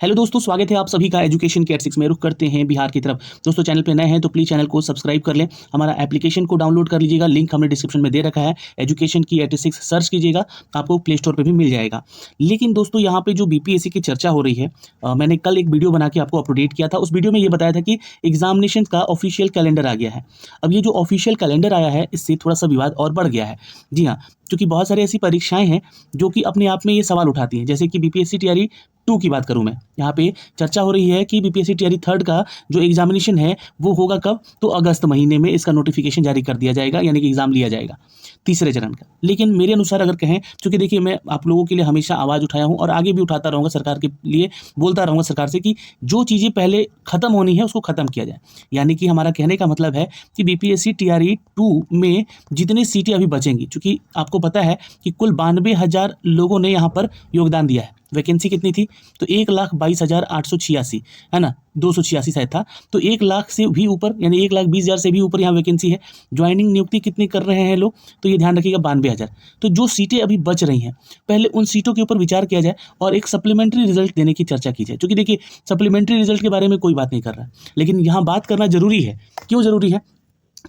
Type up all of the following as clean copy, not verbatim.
Hello दोस्तों, स्वागत है आप सभी का एजुकेशन के 86 में। रुख करते हैं बिहार की तरफ। दोस्तों, चैनल पे नए हैं तो प्लीज़ चैनल को सब्सक्राइब कर लें। हमारा एप्लीकेशन को डाउनलोड कर लीजिएगा, लिंक हमने डिस्क्रिप्शन में दे रखा है। एजुकेशन की 86 सर्च कीजिएगा, आपको प्ले स्टोर पे भी मिल जाएगा। लेकिन दोस्तों, यहाँ पे जो बीपीएससी की चर्चा हो रही है, मैंने कल एक वीडियो बना के आपको अपडेट किया था। उस वीडियो में ये बताया था कि एग्जामिनेशन का ऑफिशियल कैलेंडर आ गया है। अब ये जो ऑफिशियल कैलेंडर आया है, इससे थोड़ा सा विवाद और बढ़ गया है। जी हाँ, क्योंकि बहुत सारी ऐसी परीक्षाएं हैं जो कि अपने आप में ये सवाल उठाती हैं। जैसे कि बीपीएससी टीआरई 2 की बात करूं मैं, यहाँ पे चर्चा हो रही है कि बीपीएससी टीआरई 3 का जो एग्जामिनेशन है वो होगा कब, तो अगस्त महीने में इसका नोटिफिकेशन जारी कर दिया जाएगा, यानी कि एग्जाम लिया जाएगा तीसरे चरण का। लेकिन मेरे अनुसार अगर कहें, क्योंकि देखिए मैं आप लोगों के लिए हमेशा आवाज़ उठाया हूँ और आगे भी उठाता रहूँगा, सरकार के लिए बोलता रहूँगा सरकार से कि जो चीज़ें पहले ख़त्म होनी है उसको ख़त्म किया जाए। यानी कि हमारा कहने का मतलब है कि बीपीएससी टीआरई 2 में जितनी सीटें अभी बचेंगी, चूँकि आपको पता है कि कुल 92,000 लोगों ने यहाँ पर योगदान दिया है। वैकेंसी कितनी थी, तो 1,22,886 है ना, 286 शायद था। तो 1 लाख से भी ऊपर, यानी 1,20,000 से भी ऊपर यहाँ वैकेंसी है। ज्वाइनिंग नियुक्ति कितनी कर रहे हैं लोग, तो ये ध्यान रखिएगा 92,000। तो जो सीटें अभी बच रही हैं, पहले उन सीटों के ऊपर विचार किया जाए और एक सप्लीमेंट्री रिजल्ट देने की चर्चा की जाए। क्योंकि देखिए, सप्लीमेंट्री रिजल्ट के बारे में कोई बात नहीं कर रहा है, लेकिन यहाँ बात करना जरूरी है। क्यों जरूरी है?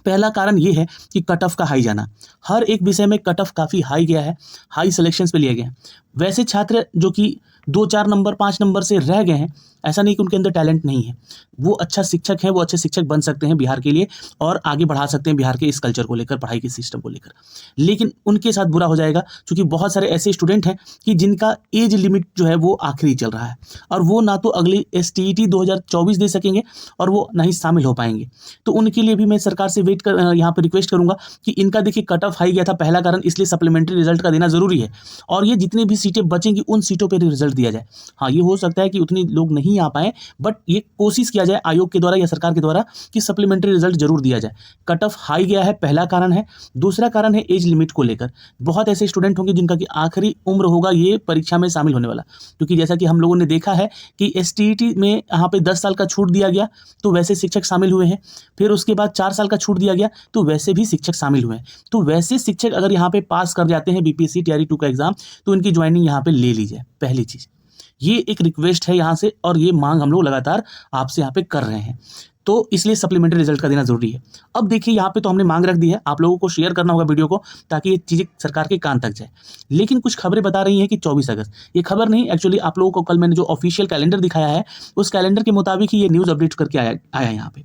पहला कारण ये है कि कट ऑफ का हाई जाना। हर एक विषय में कट ऑफ काफ़ी हाई गया है, हाई सिलेक्शंस पे लिए गए हैं। वैसे छात्र जो कि 2-4 नंबर 5 नंबर से रह गए हैं, ऐसा नहीं कि उनके अंदर टैलेंट नहीं है, वो अच्छा शिक्षक है, वो अच्छे शिक्षक बन सकते हैं बिहार के लिए और आगे बढ़ा सकते हैं बिहार के इस कल्चर को लेकर, पढ़ाई के सिस्टम को लेकर। लेकिन उनके साथ बुरा हो जाएगा, क्योंकि बहुत सारे ऐसे स्टूडेंट हैं कि जिनका एज लिमिट जो है वो आखिरी चल रहा है और वो ना तो अगली एसटीईटी 2024 दे सकेंगे और वो ना ही शामिल हो पाएंगे। तो उनके लिए भी मैं सरकार से यहाँ पर रिक्वेस्ट करूंगा कि इनका देखिए कट ऑफ हाई गया था, पहला कारण, इसलिए सप्लीमेंट्री रिजल्ट का देना जरूरी है। और ये जितनी भी सीटें बचेंगी उन सीटों पर रिजल्ट दिया जाए। हाँ, ये हो सकता है कि उतने लोग नहीं आ पाए, बट ये कोशिश किया जाए आयोग के द्वारा या सरकार के द्वारा कि सप्लीमेंट्री रिजल्ट जरूर दिया जाए। कट ऑफ हाई गया है, पहला कारण है। दूसरा कारण है एज लिमिट को लेकर। बहुत ऐसे स्टूडेंट होंगे जिनका कि आखिरी उम्र होगा ये परीक्षा में शामिल होने वाला, क्योंकि जैसा कि हम लोगों ने देखा है कि एसटीईटी में यहाँ पे 10 साल का छूट दिया गया तो वैसे शिक्षक शामिल हुए हैं, फिर उसके बाद 4 साल का छूट दिया गया तो वैसे भी शिक्षक शामिल हुए हैं। तो वैसे शिक्षक अगर यहाँ पे पास कर जाते हैं बीपीएससी टीआरई 2 का एग्जाम, तो इनकी ज्वाइनिंग यहाँ पे ले ली जाए। पहली चीज ये एक रिक्वेस्ट है यहाँ से, और ये मांग हम लोग लगातार आपसे यहाँ पे कर रहे हैं, तो इसलिए सप्लीमेंट्री रिजल्ट का देना जरूरी है। अब देखिए, यहाँ पे तो हमने मांग रख दी है, आप लोगों को शेयर करना होगा वीडियो को, ताकि ये चीज़ें सरकार के कान तक जाए। लेकिन कुछ खबरें बता रही हैं कि 24 अगस्त, ये खबर नहीं, एक्चुअली आप लोगों को कल मैंने जो ऑफिशियल कैलेंडर दिखाया है उस कैलेंडर के मुताबिक ही ये न्यूज़ अपडेट करके आया यहाँ पे।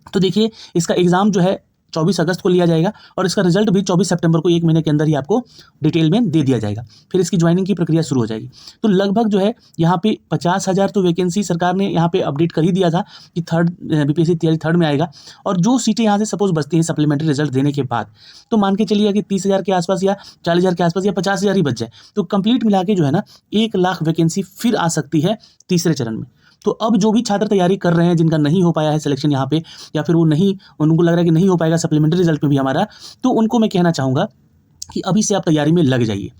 तो देखिए, इसका एग्जाम जो है 24 अगस्त को लिया जाएगा और इसका रिजल्ट भी 24 सितंबर को, 1 महीने के अंदर ही आपको डिटेल में दे दिया जाएगा। फिर इसकी ज्वाइनिंग की प्रक्रिया शुरू हो जाएगी। तो लगभग जो है यहाँ पे 50,000 तो वैकेंसी सरकार ने यहाँ पे अपडेट कर ही दिया था कि बीपीएससी टीआरई 3 में आएगा। और जो सीटें यहाँ से सपोज बचती हैं सप्लीमेंट्री रिजल्ट देने के बाद, तो मान के चलिए कि 30,000 के आसपास या 40,000 के आसपास या 50,000 ही बच जाए, तो कंप्लीट मिला के जो है ना 1 लाख वैकेंसी फिर आ सकती है तीसरे चरण में। तो अब जो भी छात्र तैयारी कर रहे हैं, जिनका नहीं हो पाया है सिलेक्शन यहाँ पे, या फिर वो नहीं, उनको लग रहा है कि नहीं हो पाएगा सप्लीमेंट्री रिजल्ट में भी हमारा, तो उनको मैं कहना चाहूँगा कि अभी से आप तैयारी में लग जाइए।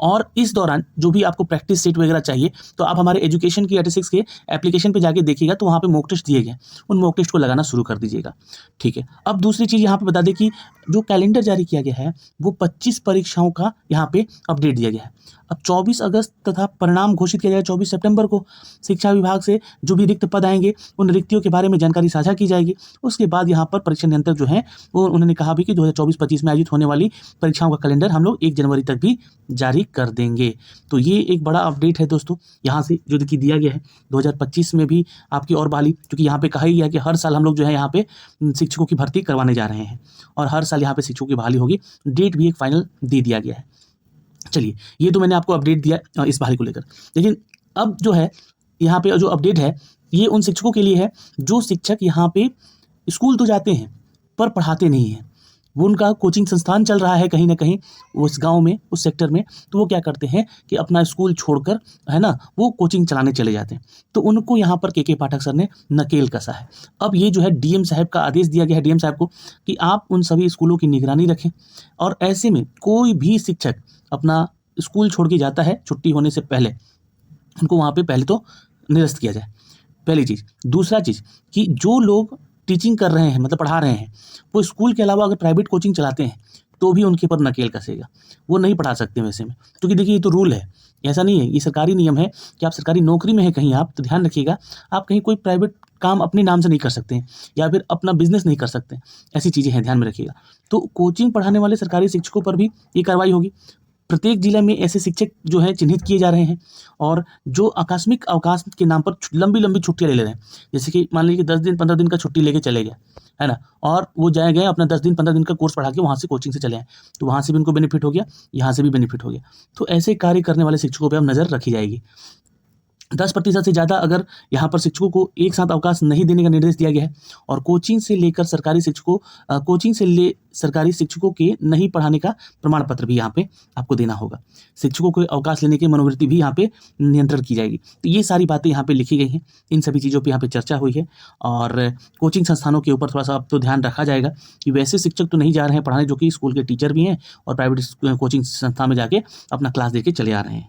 और इस दौरान जो भी आपको प्रैक्टिस सेट वगैरह चाहिए, तो आप हमारे एजुकेशन की 86 के एप्लीकेशन पे जाके देखिएगा, तो वहाँ पे मॉक टेस्ट दिए गए, उन मॉक टेस्ट को लगाना शुरू कर दीजिएगा। ठीक है। अब दूसरी चीज़ यहाँ पे बता दें कि जो कैलेंडर जारी किया गया है वो 25 परीक्षाओं का यहाँ पे अपडेट दिया गया है। अब 24 अगस्त तथा परिणाम घोषित किया जाएगा 24 सितंबर को। शिक्षा विभाग से जो भी रिक्त पद आएंगे उन रिक्तियों के बारे में जानकारी साझा की जाएगी। उसके बाद यहाँ पर परीक्षा नियंत्रक जो है वो उन्होंने कहा भी कि 2024-25 में आयोजित होने वाली परीक्षाओं का कैलेंडर हम लोग 1 जनवरी तक भी जारी कर देंगे। तो ये एक बड़ा अपडेट है दोस्तों, यहाँ से जो कि दिया गया है 2025 में भी आपकी और बहाली, क्योंकि यहाँ पे कहा ही गया कि हर साल हम लोग जो है यहाँ पे शिक्षकों की भर्ती करवाने जा रहे हैं और हर साल यहाँ पे शिक्षकों की बहाली होगी। डेट भी एक फाइनल दे दिया गया है। चलिए, ये तो मैंने आपको अपडेट दिया इस बहाली को लेकर। लेकिन अब जो है यहाँ पे जो अपडेट है ये उन शिक्षकों के लिए है जो शिक्षक यहाँ पे स्कूल तो जाते हैं पर पढ़ाते नहीं हैं। वो उनका कोचिंग संस्थान चल रहा है कहीं ना कहीं उस गांव में, उस सेक्टर में, तो वो क्या करते हैं कि अपना स्कूल छोड़कर, है ना, वो कोचिंग चलाने चले जाते हैं। तो उनको यहाँ पर के पाठक सर ने नकेल कसा है। अब ये जो है डीएम साहब का आदेश दिया गया है डीएम साहब को कि आप उन सभी स्कूलों की निगरानी रखें, और ऐसे में कोई भी शिक्षक अपना स्कूल छोड़ के जाता है छुट्टी होने से पहले, उनको वहाँ पे पहले तो निरस्त किया जाए, पहली चीज़। दूसरा चीज़ कि जो लोग टीचिंग कर रहे हैं, मतलब पढ़ा रहे हैं, वो स्कूल के अलावा अगर प्राइवेट कोचिंग चलाते हैं तो भी उनके ऊपर नकेल कसेगा, वो नहीं पढ़ा सकते वैसे में, क्योंकि देखिए ये तो रूल है, ऐसा नहीं है, ये सरकारी नियम है कि आप सरकारी नौकरी में है कहीं आप, तो ध्यान रखिएगा आप कहीं कोई प्राइवेट काम अपने नाम से नहीं कर सकते हैं या फिर अपना बिजनेस नहीं कर सकते, ऐसी चीज़ें हैं, ध्यान में रखिएगा। तो कोचिंग पढ़ाने वाले सरकारी शिक्षकों पर भी ये कार्रवाई होगी। प्रत्येक जिले में ऐसे शिक्षक जो हैं चिन्हित किए जा रहे हैं, और जो आकस्मिक अवकाश के नाम पर लंबी छुट्टियाँ ले रहे हैं, जैसे कि मान लीजिए 10 दिन 15 दिन का छुट्टी लेके चले गए, है ना, और वो गए अपना 10 दिन 15 दिन का कोर्स पढ़ा के वहाँ से कोचिंग से चले आए, तो वहाँ से भी उनको बेनिफिट हो गया, यहाँ से भी बेनिफिट हो गया। तो ऐसे कार्य करने वाले शिक्षकों पर अब नज़र रखी जाएगी। 10% से ज़्यादा अगर यहाँ पर शिक्षकों को एक साथ अवकाश नहीं देने का निर्देश दिया गया है, और कोचिंग से सरकारी शिक्षकों के नहीं पढ़ाने का प्रमाण पत्र भी यहाँ पे आपको देना होगा। शिक्षकों को अवकाश लेने की मनोवृत्ति भी यहाँ पे नियंत्रण की जाएगी। तो ये सारी बातें यहाँ पे लिखी गई हैं, इन सभी चीज़ों पे यहाँ पे चर्चा हुई है, और कोचिंग संस्थानों के ऊपर थोड़ा सा अब तो ध्यान रखा जाएगा कि वैसे शिक्षक तो नहीं जा रहे हैं पढ़ाने जो कि स्कूल के टीचर भी हैं और प्राइवेट कोचिंग संस्था में जाके अपना क्लास दे के चले आ रहे हैं,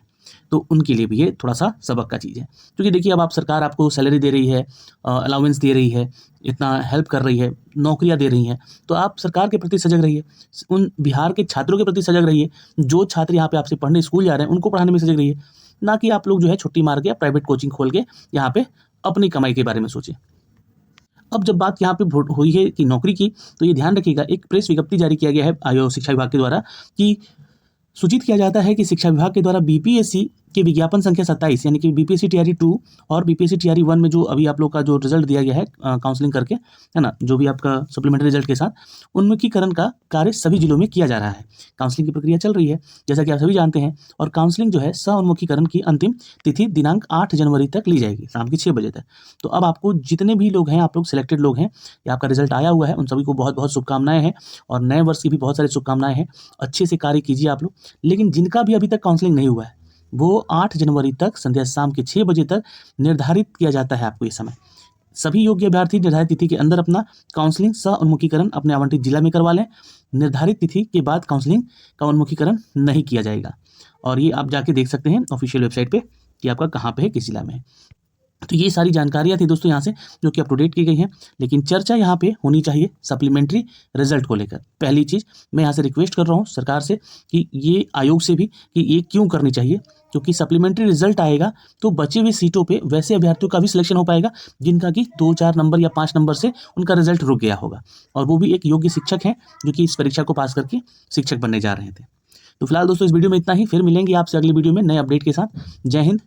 तो उनके लिए भी ये थोड़ा सा सबक का चीज़ है। क्योंकि देखिए अब सरकार आपको सैलरी दे रही है, अलाउंस दे रही है, इतना हेल्प कर रही है, नौकरियां दे रही हैं, तो आप सरकार के प्रति सजग रहिए, उन बिहार के छात्रों के प्रति सजग रहिए, जो छात्र यहाँ पे आपसे पढ़ने स्कूल जा रहे हैं उनको पढ़ाने में सजग रहिए, ना कि आप लोग जो है छुट्टी मार के प्राइवेट कोचिंग खोल के यहाँ पे अपनी कमाई के बारे में सोचें। अब जब बात यहाँ पे हुई है कि नौकरी की, तो ये ध्यान रखिएगा, एक प्रेस विज्ञप्ति जारी किया गया है शिक्षा विभाग के द्वारा कि सूचित किया जाता है कि शिक्षा विभाग के द्वारा बीपीएससी के विज्ञापन संख्या 27 यानी कि बीपीएससी टीआरई 2 और बीपीएससी टीआरई 1 में जो अभी आप लोग का जो रिजल्ट दिया गया है काउंसलिंग करके, है ना, जो भी आपका सप्लीमेंट्री रिजल्ट के साथ उन्मुखीकरण का कार्य सभी जिलों में किया जा रहा है। काउंसलिंग की प्रक्रिया चल रही है जैसा कि आप सभी जानते हैं, और काउंसलिंग जो है सह-उन्मुखीकरण की अंतिम तिथि दिनांक 8 जनवरी तक ली जाएगी, शाम के 6 बजे तक। तो अब आपको जितने भी लोग हैं, आप लोग सिलेक्टेड लोग हैं या आपका रिजल्ट आया हुआ है, उन सभी को बहुत बहुत शुभकामनाएं हैं, और नए वर्ष की भी बहुत सारी शुभकामनाएं हैं। अच्छे से कार्य कीजिए आप लोग। लेकिन जिनका भी अभी तक काउंसलिंग नहीं हुआ है, वो 8 जनवरी तक संध्या शाम के 6 बजे तक निर्धारित किया जाता है आपको ये समय। सभी योग्य अभ्यर्थी निर्धारित तिथि के अंदर अपना काउंसलिंग सह उन्मुखीकरण अपने आवंटित जिला में करवा लें। निर्धारित तिथि के बाद काउंसलिंग का उन्मुखीकरण नहीं किया जाएगा, और ये आप जाके देख सकते हैं ऑफिशियल वेबसाइट पे कि आपका कहाँ पे है, किस जिला में है। तो ये सारी जानकारियाँ थी दोस्तों यहाँ से जो कि अप टू डेट की गई हैं, लेकिन चर्चा यहाँ पे होनी चाहिए सप्लीमेंट्री रिजल्ट को लेकर। पहली चीज़ मैं यहाँ से रिक्वेस्ट कर रहा हूँ सरकार से कि ये आयोग से भी कि ये क्यों करनी चाहिए, क्योंकि सप्लीमेंट्री रिजल्ट आएगा तो बचे हुए सीटों पे वैसे अभ्यर्थियों का भी सिलेक्शन हो पाएगा जिनका कि 2-4 नंबर या 5 नंबर से उनका रिजल्ट रुक गया होगा, और वो भी एक योग्य शिक्षक हैं जो कि इस परीक्षा को पास करके शिक्षक बनने जा रहे थे। तो फिलहाल दोस्तों इस वीडियो में इतना ही, फिर मिलेंगे आपसे अगली वीडियो में नए अपडेट के साथ। जय हिंद,